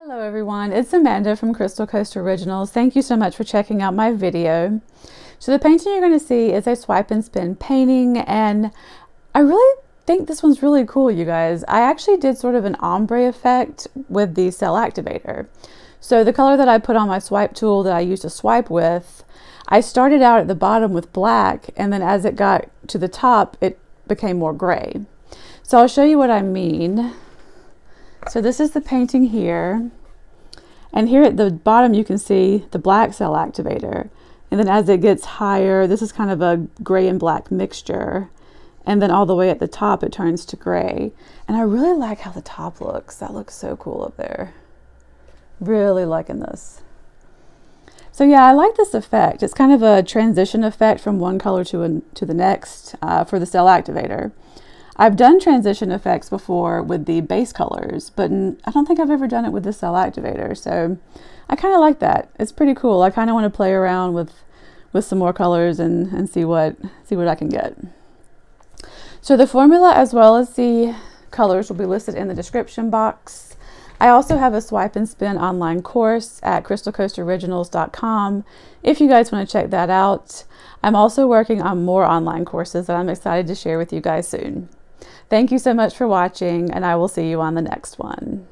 Hello everyone, it's Amanda from Crystal Coast Originals. Thank you so much for checking out my video. So the painting you're going to see is a swipe and spin painting, and I really think this one's really cool, you guys. I actually did sort of an ombre effect with the cell activator. So the color that I put on my swipe tool that I used to swipe with, I started out at the bottom with black, and then as it got to the top, it became more gray. So I'll show you what I mean. So this is the painting here. And here at the bottom, you can see the black cell activator. And then as it gets higher, this is kind of a gray and black mixture. And then all the way at the top, it turns to gray. And I really like how the top looks. That looks so cool up there. Really liking this. So yeah, I like this effect. It's kind of a transition effect from one color to the next for the cell activator. I've done transition effects before with the base colors, but I don't think I've ever done it with the cell activator. So I kind of like that. It's pretty cool. I kind of want to play around with some more colors and see what I can get. So the formula as well as the colors will be listed in the description box. I also have a swipe and spin online course at crystalcoastoriginals.com if you guys want to check that out. I'm also working on more online courses that I'm excited to share with you guys soon. Thank you so much for watching, and I will see you on the next one.